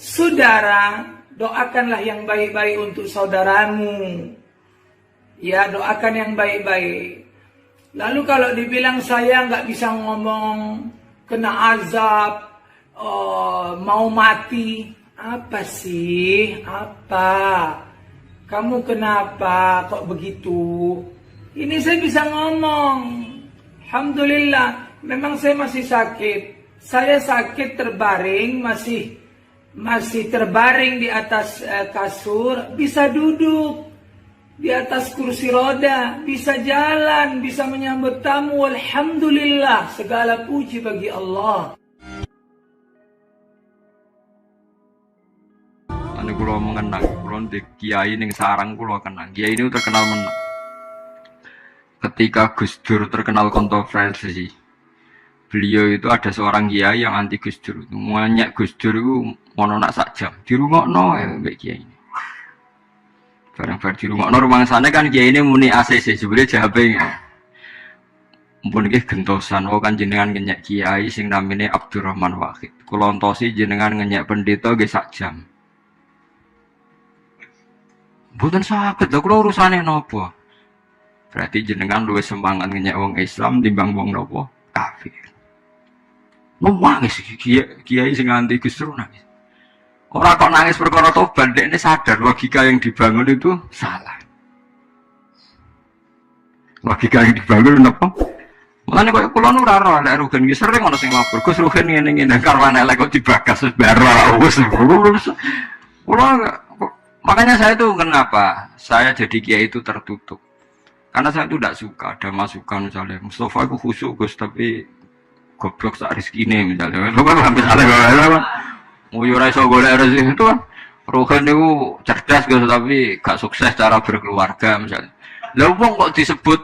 Saudara, doakanlah yang baik-baik untuk saudaramu. Ya, doakan yang baik-baik. Lalu kalau dibilang saya nggak bisa ngomong, kena azab, mau mati, apa sih? Apa? Kamu kenapa kok begitu? Ini saya bisa ngomong. Alhamdulillah, memang saya masih sakit. Saya sakit terbaring, masih terbaring di atas kasur, bisa duduk di atas kursi roda, bisa jalan, bisa menyambut tamu. Alhamdulillah, segala puji bagi Allah. Ane kula mengenang, kula ndek kiai ning sarang kula kenang. Kiai ini terkenal menang. Ketika Gus Dur terkenal kontroversi, beliau itu ada seorang kiai yang anti Gus Dur. Banyak Gus Dur itu mono nak sak jam. Dirungokno ya mbek kiai ini. Barang-barang dirungokno rumah sana kan kiai ini muni ACC jebule jawabe. Mumpun nggih gentosan kan jenengan ngenyek kiai sing namine Abdurrahman Wahid. Kula entosi jenengan ngenyek pendeta nggih sak jam. Mboten saged lho kula urusane napa? Berarti jenengan luwih semangat ngenyek wong Islam timbang wong napa? Kafir. Nangis kiai sing anti Gus Dur nangis. Orang kok nangis perkara tobat, dia ini sadar logika yang dibangun itu salah. Logika yang dibangun apa? Mulane koyo kula nu ora ora nek Rugen iki sering ana sing lapor. Gus Rugen ngene-ngene karwane elek kok dibagas bara wis. Kula makanya saya tuh kenapa saya jadi kiai itu tertutup. Karena saya tuh tidak suka ada masukan misalnya Mustafa itu khusyuk Gus tapi goblok sak rezekine misalnya. Lu kan hampir salah. Yo ora iso golek rezeki itu kan. Rugen niku cerdas Gus tapi gak sukses cara berkeluarga misalnya. Lah wong kok disebut.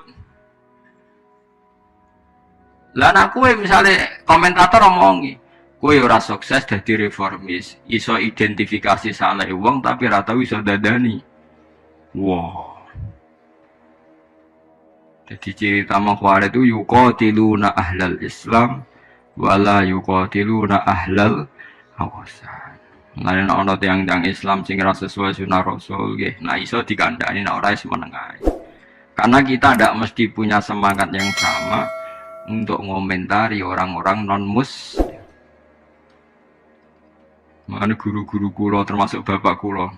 Lah nek kowe misale komentator omongi, kowe ora sukses dadi reformis, iso identifikasi salah wong tapi ora tau iso dadani. Wow. Jadi cerita Khawarij itu yuqatiluna ahlal Islam wala yuqatiluna ahlal awasan. Lain ana tiyang-tiyang Islam sing ora sesuai sunah Rasul nggih. Nah iso dikandani nek ora semenengae. Karena kita tidak mesti punya semangat yang sama untuk ngomentari orang-orang non-muslim. Makanya guru-guru kula termasuk bapak kula.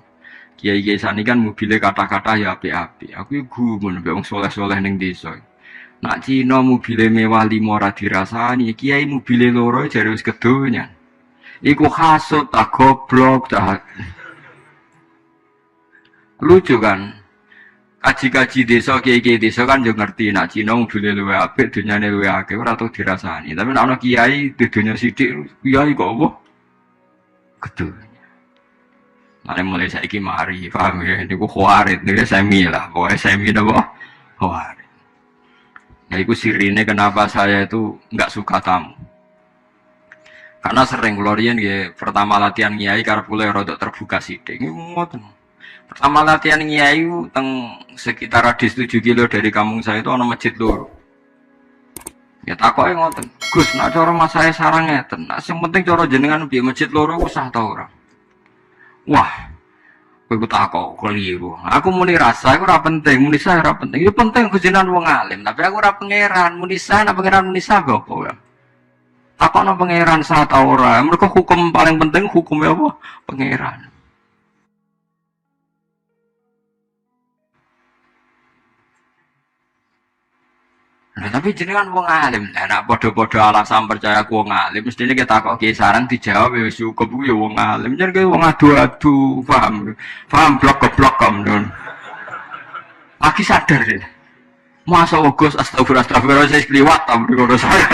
Kiai-kiai sani kan mobilnya kata-kata ya api-api. Aku gumun mbek wong soleh-soleh ning desa. Nak Cina mobilnya mewah 5 ora dirasani, kiai mobilnya loro jare wis kedonya. Iku hasut tak goblok tak. Lucu kan? Kaji-kaji desa kiai-kiai desa kan yo ngerti nak Cina mobilnya luwih apik, dunyane luwih akeh ora tau dirasani. Tapi nek ana kiai dunya sithik, kiai kok apa? Kedonya. Mane mulai saiki mari, paham ya? Niku Khawarij, niku semi lah, pokoke semi napa? Khawarij. Nah, itu sirine kenapa saya itu nggak suka tamu. Karena sering kulorian ya, pertama latihan kiai karep kula rada terbuka sithik. Ngoten. Pertama latihan kiai teng sekitar radius 7 kilo dari kampung saya itu ana masjid loro. Ya takoke ngoten. Gus, nek cara mas saya sarang ngeten. Nek sing penting cara jenengan piye masjid loro ku sah ta ora? Wah. Kowe takok keliru. Aku muni rasa iku ora penting, muni sah ora penting. Itu penting jenengan wong alim, tapi aku ora pangeran, muni sah nek pangeran muni sah apa ya? Takokno pangeran sah ta ora? Mergo hukum paling penting hukumnya apa? Pangeran. Nah, tapi jenengan wong alim, nek padha-padha alasan percaya ku wong alim, mestine kita kok ki sarang dijawab wis cukup ku ya wong alim. Jan ki wong adu-adu, paham? Paham blok-blok kamdon. Lagi sadar deh. Masa Gus astagfirullah saya kliwat ta ngono saya.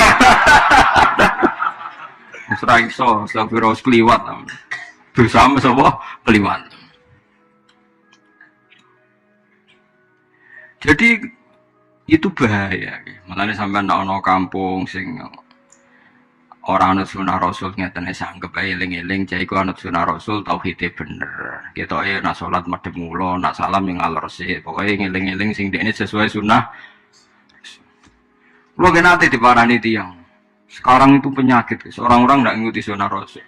Wis ra iso astagfirullah kliwat ta. Dosa mes apa kliwat. Jadi itu bahaya. Makanya sampai ana kampung sing orang anut sunah Rasul ngeten sanggep ae eling-eling cah iku anut sunah Rasul tauhide bener. Ketoke nak salat madhep mula, nak salam yang ngalor sik. Pokoke ngeling-eling sing dekne sesuai sunah. Kulo nate diparani tiyang. Sekarang itu penyakit, orang-orang ndak ngikuti sunah Rasul.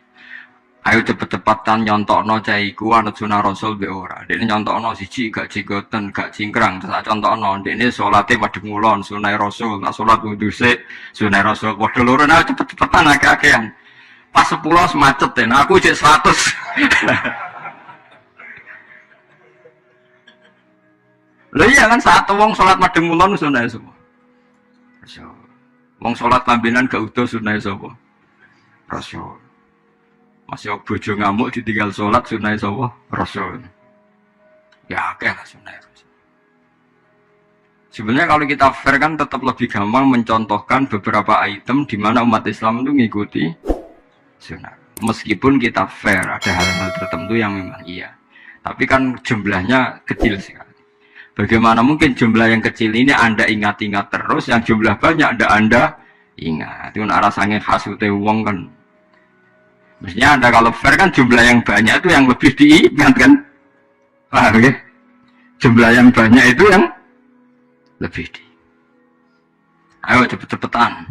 Ayo cepet-cepetan nyontokno cah iku anut sunah Rasul be ora. Dekne nyontokno siji gak jigoten, gak cingkrang, terus tak contohno dekne salate padhe ngulon sunah Rasul, nak salat wudu sik sunah Rasul padha loro. Ayo cepet-cepetan akeh-akehan. Pas 10 macet ten, aku cek 100. Lha iya kan satu wong salat madheng ngulon sunah sapa? Rasul. Wong salat lambenan gak utuh sunah sapa? Rasul. Masih bojo ngamuk ditinggal sholat sunai sapa? Rasul. Ya akeh lah sunai Rasul. Sebenarnya kalau kita fair kan tetap lebih gampang mencontohkan beberapa item di mana umat Islam itu mengikuti sunnah. Meskipun kita fair ada hal-hal tertentu yang memang iya. Tapi kan jumlahnya kecil sekali. Bagaimana mungkin jumlah yang kecil ini Anda ingat-ingat terus, yang jumlah banyak Anda ingat. Itu rasanya khasute wong kan. Mestinya Anda kalau fair kan jumlah yang banyak itu yang lebih diingat kan? Paham ya? Jumlah yang banyak itu yang lebih di. Ayo cepet-cepetan.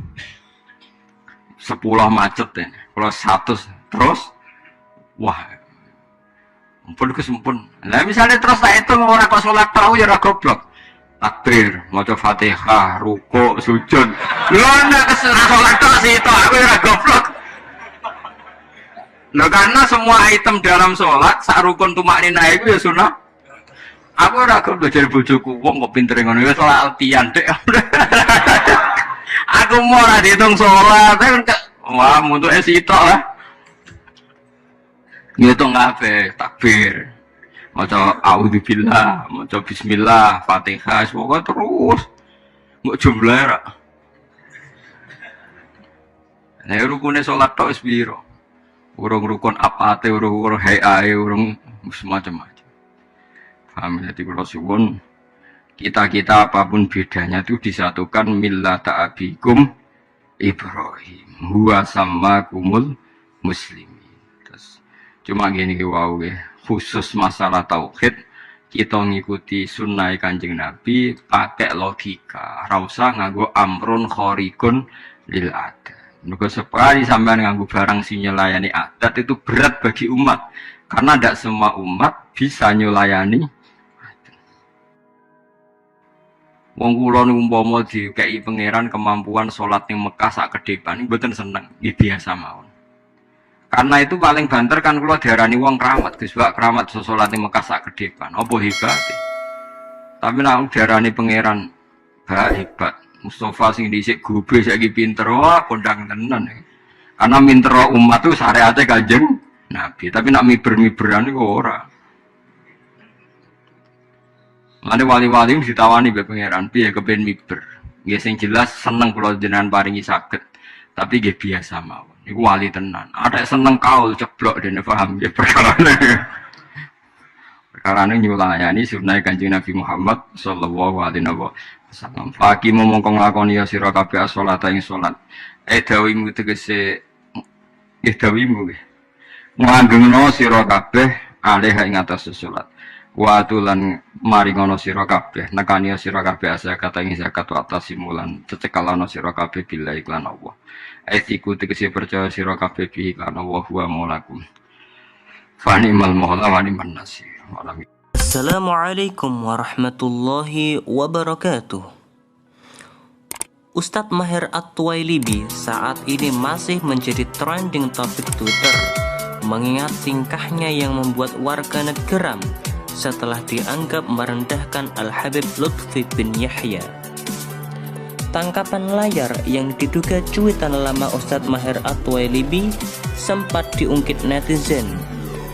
10 macet ya. Kalau 100 terus, wah, ampun kesempun. Nah misalnya terus tak itu orang kok sholat tahu ya goblok. Takbir, maca Fatihah, rukuk, sujud. Lo nak sholat tahu sih itu aku ya goblok. Nah, karena semua item dalam sholat sak rukun tumakninah itu ya sunnah. Aku ora kok belajar bojoku wong kok pinter ngono wis salah altian dek. Aku mau ora dihitung sholat kan wah muntuke sitok lah. Ngitung kabeh takbir. Maca auzubillah, maca bismillah, Fatihah, semoga terus. Mbok jumlah ra. Nah, rukune sholat tok wis piro? Urung rukun apate, urung hayae, urung semacam-macam. Paham jadi kalau suwun kita apapun bedanya itu disatukan millata abikum Ibrahim huwa sammakumul muslimin. Terus cuma gini wow khusus masalah tauhid kita ngikuti sunnah Kanjeng Nabi pakai logika, ra usah nganggo amrun khariqun lil adat. Mergo sekali sampean nganggo barang sing nyelayani adat itu berat bagi umat karena tidak semua umat bisa nyelayani adat. Wong kula niku umpama dikeki pangeran kemampuan salat ning Mekah sak kedepan niku mboten seneng, nggih biasa mawon. Karena itu paling banter kan kula diarani wong keramat, Gus Pak keramat salat ning Mekah sak kedepan. Apa hebate? Tapi nek diarani pangeran hebat. Mustafa sing dhisik gobe saiki pinter wah kondang tenan. Karena minter umat itu syariate Kanjeng Nabi, tapi nak miber-miberan iku ora. Mane wali-wali ditawani mbek pangeran piye kepen miber. Nggih sing jelas seneng kula jenengan paringi saged. Tapi nggih biasa mawon. Iku wali tenan. Ada seneng kaul ceblok dene paham nggih perkarane. Perkarane nyulayani sunah Kanjeng Nabi Muhammad sallallahu alaihi wasallam. Faki momongko nglakoni ya sira kabeh salat ing salat. Dawimu tegese dawimu nggih. Nglanggengno sira kabeh alih ing atas salat. Wa tulan maringono sira kabeh nekani sira kabeh zakat ing zakat atas simulan cecekalana sira kabeh bila iklan Allah. Etiku tegese percaya sira kabeh bi iklan Allah wa maulakum. Fanimal maula wa ni'man nasir. Assalamualaikum warahmatullahi wabarakatuh. Ustadz Maher At-Tuwailibi saat ini masih menjadi trending topik Twitter mengingat tingkahnya yang membuat warganet geram setelah dianggap merendahkan Al-Habib Lutfi bin Yahya. Tangkapan layar yang diduga cuitan lama Ustadz Maher At-Tuwailibi sempat diungkit netizen,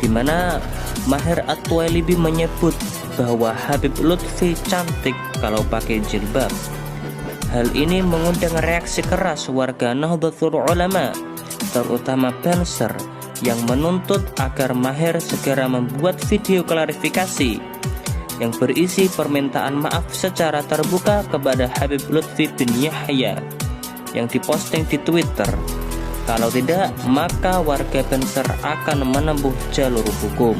di mana Maher At-Tuwailibi menyebut bahwa Habib Lutfi cantik kalau pakai jilbab. Hal ini mengundang reaksi keras warga Nahdlatul Ulama, terutama Banser, yang menuntut agar Maher segera membuat video klarifikasi yang berisi permintaan maaf secara terbuka kepada Habib Lutfi bin Yahya yang diposting di Twitter. Kalau tidak, maka warga Banser akan menempuh jalur hukum.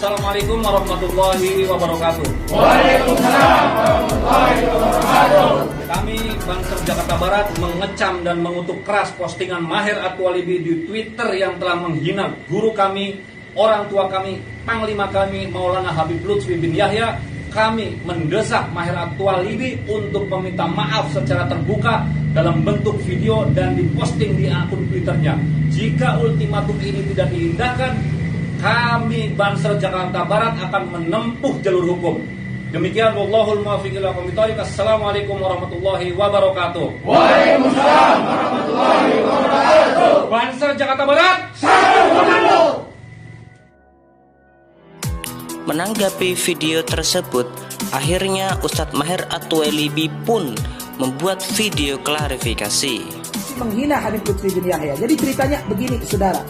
Assalamualaikum warahmatullahi wabarakatuh. Waalaikumsalam warahmatullahi wabarakatuh. Kami Banser Jakarta Barat mengecam dan mengutuk keras postingan Maher At-Thwalibi di Twitter yang telah menghina guru kami, orang tua kami, panglima kami Maulana Habib Lutfi bin Yahya. Kami mendesak Maher At-Thwalibi untuk meminta maaf secara terbuka dalam bentuk video dan diposting di akun Twitternya. Jika ultimatum ini tidak diindahkan, kami Banser Jakarta Barat akan menempuh jalur hukum. Demikian, wallahul muwaffiq ila aqwamit thoriq. Assalamualaikum warahmatullahi wabarakatuh. Waalaikumsalam warahmatullahi wabarakatuh. Banser Jakarta Barat, Satu komando. Menanggapi video tersebut, akhirnya Ustadz Maher At-Thwalibi pun membuat video klarifikasi. Menghina Habib Lutfi bin Yahya. Jadi ceritanya begini, saudara.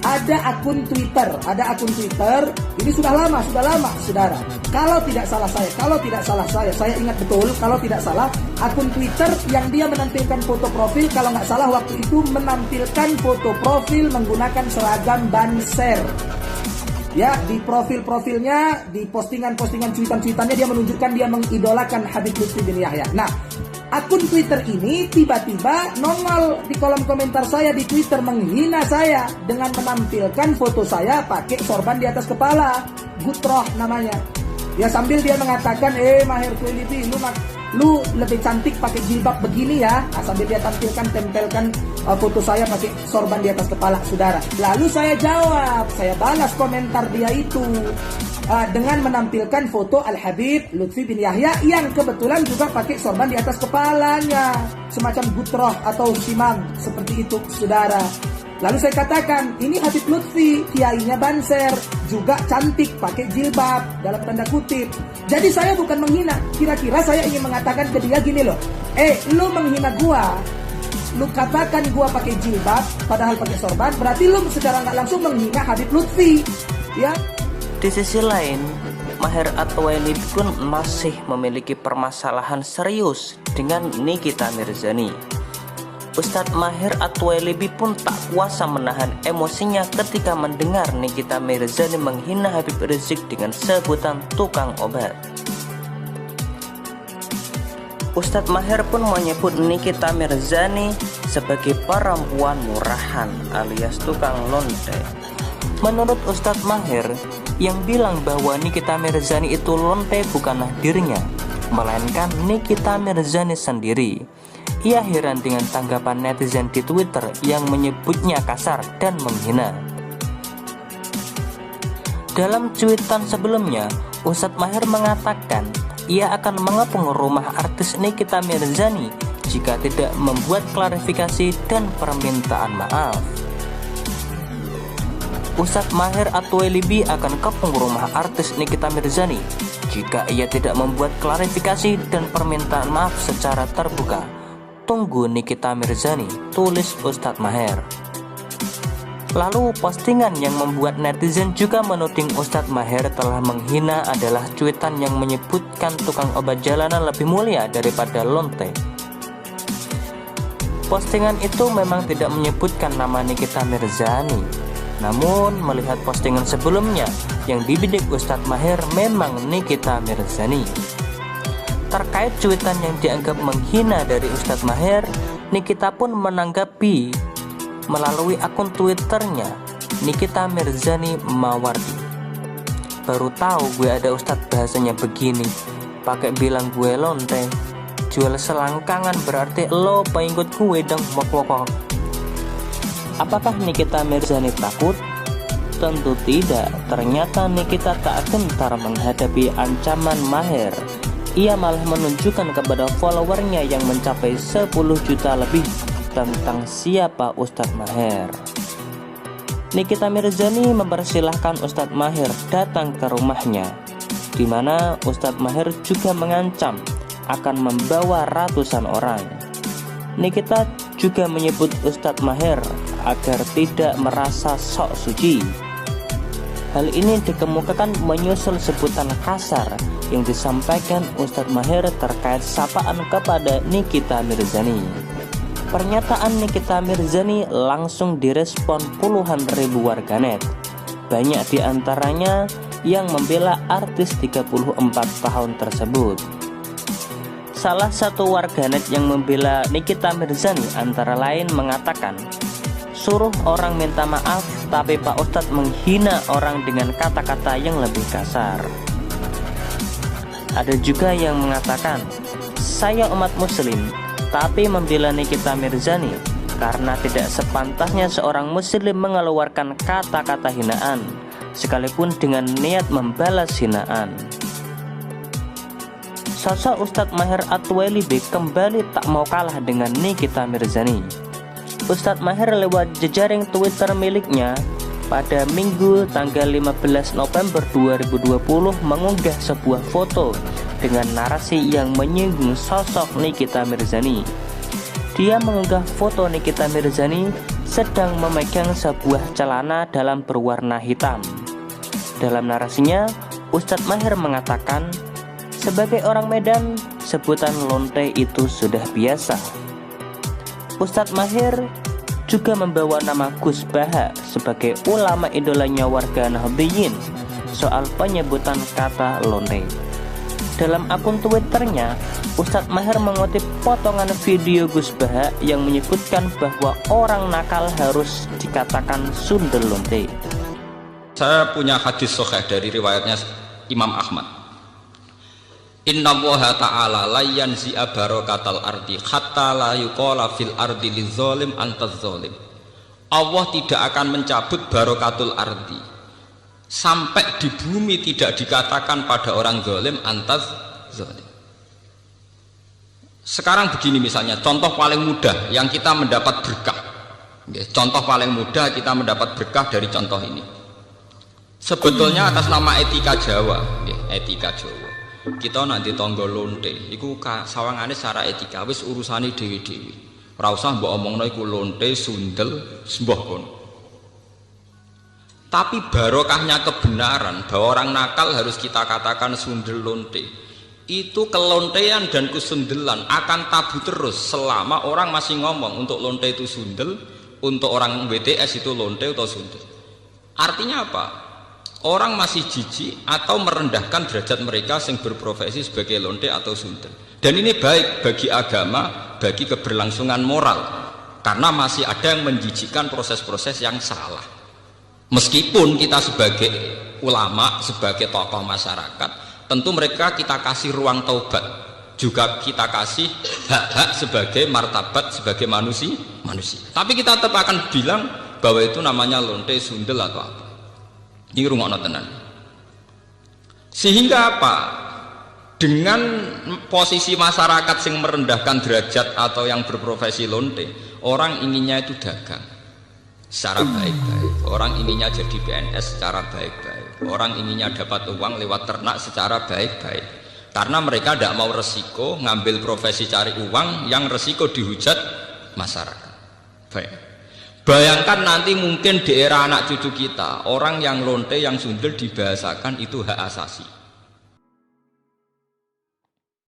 Ada akun Twitter, ini sudah lama, saudara. Kalau tidak salah saya ingat betul, kalau tidak salah, akun Twitter yang dia menampilkan foto profil, kalau nggak salah waktu itu menampilkan foto profil menggunakan seragam Banser. Ya, di profilnya, di postingan-postingan cuitan-cuitannya dia menunjukkan dia mengidolakan Habib Lutfi bin Yahya. Nah, akun Twitter ini tiba-tiba nongol di kolom komentar saya di Twitter menghina saya dengan menampilkan foto saya pakai sorban di atas kepala, Gutroh namanya. Ya, sambil dia mengatakan, Maher At-Thwalibi, lu lebih cantik pakai jilbab begini ya. Nah, sambil dia tempelkan foto saya pakai sorban di atas kepala, saudara. Lalu saya jawab, saya balas komentar dia itu dengan menampilkan foto Al-Habib Lutfi bin Yahya yang kebetulan juga pakai sorban di atas kepalanya, semacam gutroh atau simag seperti itu, saudara. Lalu saya katakan, ini Habib Lutfi, kiainya Banser, juga cantik pakai jilbab, dalam tanda kutip. Jadi saya bukan menghina, kira-kira saya ingin mengatakan ke dia gini loh, lu menghina gua, lu katakan gua pakai jilbab padahal pakai sorban, berarti lu secara nggak langsung menghina Habib Lutfi, ya. Di sisi lain, Maher At-Thwalibi pun masih memiliki permasalahan serius dengan Nikita Mirzani. Ustadz Maher At-Thwalibi pun tak kuasa menahan emosinya ketika mendengar Nikita Mirzani menghina Habib Rizik dengan sebutan tukang obat. Ustadz Maher pun menyebut Nikita Mirzani sebagai perempuan murahan alias tukang lonte. Menurut Ustadz Maher, yang bilang bahwa Nikita Mirzani itu lonte bukanlah dirinya, melainkan Nikita Mirzani sendiri. Ia heran dengan tanggapan netizen di Twitter yang menyebutnya kasar dan menghina. Dalam cuitan sebelumnya, Ustadz Maher mengatakan ia akan mengepung rumah artis Nikita Mirzani jika tidak membuat klarifikasi dan permintaan maaf. Ustadz Maher At-Thwalibi akan kepung rumah artis Nikita Mirzani jika ia tidak membuat klarifikasi dan permintaan maaf secara terbuka. Tunggu Nikita Mirzani, tulis Ustadz Maher. Lalu postingan yang membuat netizen juga menuding Ustadz Maher telah menghina adalah cuitan yang menyebutkan tukang obat jalanan lebih mulia daripada lonte. Postingan itu memang tidak menyebutkan nama Nikita Mirzani. Namun melihat postingan sebelumnya yang dibidik Ustadz Maher memang Nikita Mirzani. Terkait cuitan yang dianggap menghina dari Ustadz Maher, Nikita pun menanggapi melalui akun Twitternya Nikita Mirzani Mawardi. Baru tahu gue ada Ustadz bahasanya begini, pakai bilang gue lonte, jual selangkangan berarti lo pengikut gue dong wok-wok. Apakah Nikita Mirzani takut? Tentu tidak. Ternyata Nikita tak gentar menghadapi ancaman Maher. Ia malah menunjukkan kepada followernya yang mencapai 10 juta lebih tentang siapa Ustadz Maher. Nikita Mirzani mempersilahkan Ustadz Maher datang ke rumahnya, di mana Ustadz Maher juga mengancam akan membawa ratusan orang. Nikita juga menyebut Ustadz Maher agar tidak merasa sok suci. Hal ini dikemukakan menyusul sebutan kasar yang disampaikan Ustadz Maher terkait sapaan kepada Nikita Mirzani. Pernyataan Nikita Mirzani langsung direspon puluhan ribu warganet. Banyak di antaranya yang membela artis 34 tahun tersebut. Salah satu warganet yang membela Nikita Mirzani antara lain mengatakan, suruh orang minta maaf tapi Pak Ustadz menghina orang dengan kata-kata yang lebih kasar. Ada juga yang mengatakan, saya umat muslim tapi membela Nikita Mirzani karena tidak sepantasnya seorang muslim mengeluarkan kata-kata hinaan sekalipun dengan niat membalas hinaan. Sosok Ustadz Maher At-Twailibi kembali tak mau kalah dengan Nikita Mirzani. Ustadz Maher lewat jejaring Twitter miliknya pada Minggu tanggal 15 November 2020 mengunggah sebuah foto dengan narasi yang menyinggung sosok Nikita Mirzani. Dia mengunggah foto Nikita Mirzani sedang memegang sebuah celana dalam berwarna hitam. Dalam narasinya, Ustadz Maher mengatakan, sebagai orang Medan, sebutan lonte itu sudah biasa. Ustadz Maher juga membawa nama Gus Baha sebagai ulama idolanya warga Nahdliyin soal penyebutan kata lonte. Dalam akun Twitternya, Ustadz Maher mengutip potongan video Gus Baha yang menyebutkan bahwa orang nakal harus dikatakan sundel lonte. Saya punya hadis sahih dari riwayatnya Imam Ahmad. Inna Allaha ta'ala la yanzi'a barakatal ardi hatta la yuqala fil ardi lizolim antaz zolim. Allah tidak akan mencabut barakatul ardi sampai di bumi tidak dikatakan pada orang zalim antaz zalim. Sekarang begini misalnya, contoh paling mudah yang kita mendapat berkah. Contoh paling mudah kita mendapat berkah dari contoh ini. Sebetulnya atas nama etika Jawa, etika Jawa. Kita nanti tonggo lonte, iku sawangane secara etika wis urusane dewi-dewi. Ora usah mbok omongno iku lonte, sundel, sembah kono. Tapi barokahnya kebenaran bahwa orang nakal harus kita katakan sundel lonte, itu kelontean dan kesundelan akan tabu terus selama orang masih ngomong untuk lonte itu sundel, untuk orang WTS itu lonte atau sundel. Artinya apa? Orang masih jijik atau merendahkan derajat mereka yang berprofesi sebagai lonte atau sundel. Dan ini baik bagi agama, bagi keberlangsungan moral, karena masih ada yang menjijikkan proses-proses yang salah. Meskipun kita sebagai ulama, sebagai tokoh masyarakat, tentu mereka kita kasih ruang taubat, juga kita kasih hak-hak sebagai martabat, sebagai manusia. Tapi kita tetap akan bilang bahwa itu namanya lonte, sundel atau apa. Ini rungokno tenan. Sehingga apa? Dengan posisi masyarakat yang merendahkan derajat atau yang berprofesi lonte, orang inginnya itu dagang secara baik-baik, orang inginnya jadi PNS secara baik-baik, orang inginnya dapat uang lewat ternak secara baik-baik, karena mereka tidak mau resiko ngambil profesi cari uang yang resiko dihujat masyarakat. Baik. Bayangkan nanti mungkin di era anak cucu kita, orang yang lonte, yang sundel dibahasakan itu hak asasi.